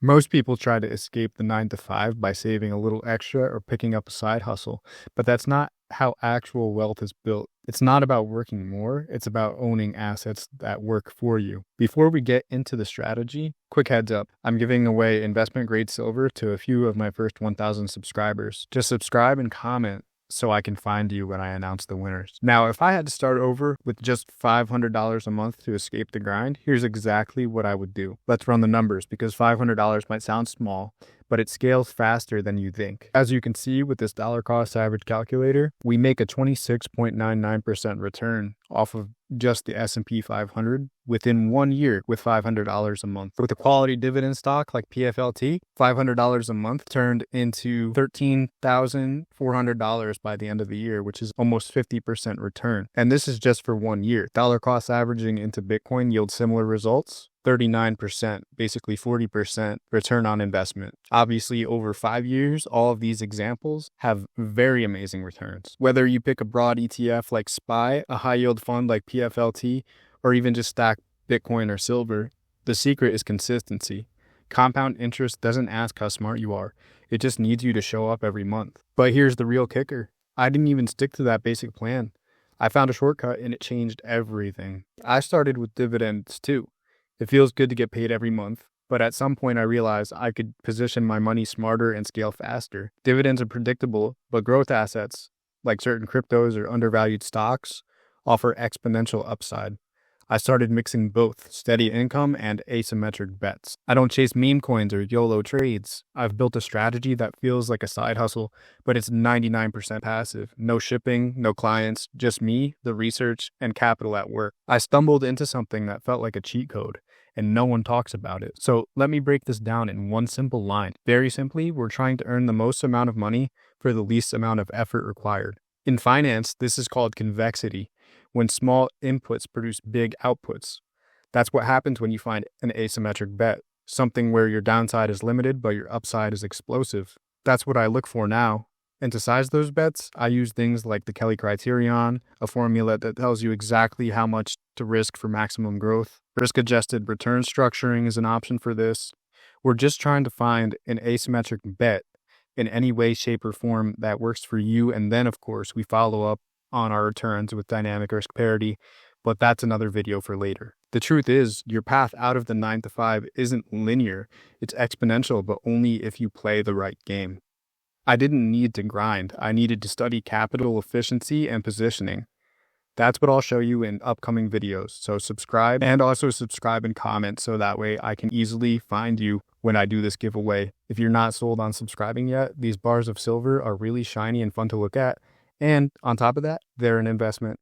Most people try to escape the 9 to 5 by saving a little extra or picking up a side hustle, but that's not how actual wealth is built. It's not about working more, it's about owning assets that work for you. Before we get into the strategy, quick heads up, I'm giving away investment grade silver to a few of my first 1,000 subscribers. Just subscribe and comment so I can find you when I announce the winners. Now, if I had to start over with just $500 a month to escape the grind, here's exactly what I would do. Let's run the numbers because $500 might sound small, but it scales faster than you think. As you can see with this dollar cost average calculator, we make a 26.99% return off of just the S&P 500 within 1 year with $500 a month. With a quality dividend stock like PFLT, $500 a month turned into $13,400 by the end of the year, which is almost 50% return. And this is just for 1 year. Dollar cost averaging into Bitcoin yields similar results. 39%, basically 40% return on investment. Obviously, over 5 years, all of these examples have very amazing returns. Whether you pick a broad ETF like SPY, a high yield fund like PFLT, or even just stack Bitcoin or silver, the secret is consistency. Compound interest doesn't ask how smart you are. It just needs you to show up every month. But here's the real kicker. I didn't even stick to that basic plan. I found a shortcut and it changed everything. I started with dividends too. It feels good to get paid every month, but at some point I realized I could position my money smarter and scale faster. Dividends are predictable, but growth assets, like certain cryptos or undervalued stocks, offer exponential upside. I started mixing both steady income and asymmetric bets. I don't chase meme coins or YOLO trades. I've built a strategy that feels like a side hustle, but it's 99% passive. No shipping, no clients, just me, the research, and capital at work. I stumbled into something that felt like a cheat code, and no one talks about it. So let me break this down in one simple line. Very simply, we're trying to earn the most amount of money for the least amount of effort required. In finance, this is called convexity. When small inputs produce big outputs. That's what happens when you find an asymmetric bet, something where your downside is limited but your upside is explosive. That's what I look for now. And to size those bets, I use things like the Kelly criterion, a formula that tells you exactly how much to risk for maximum growth. Risk-adjusted return structuring is an option for this. We're just trying to find an asymmetric bet in any way, shape, or form that works for you, and then, of course, we follow up on our returns with dynamic risk parity, but that's another video for later. The truth is, your path out of the 9 to 5 isn't linear. It's exponential, but only if you play the right game. I didn't need to grind. I needed to study capital efficiency and positioning. That's what I'll show you in upcoming videos. So subscribe, and also subscribe and comment so that way I can easily find you when I do this giveaway. If you're not sold on subscribing yet, these bars of silver are really shiny and fun to look at. And on top of that, they're an investment.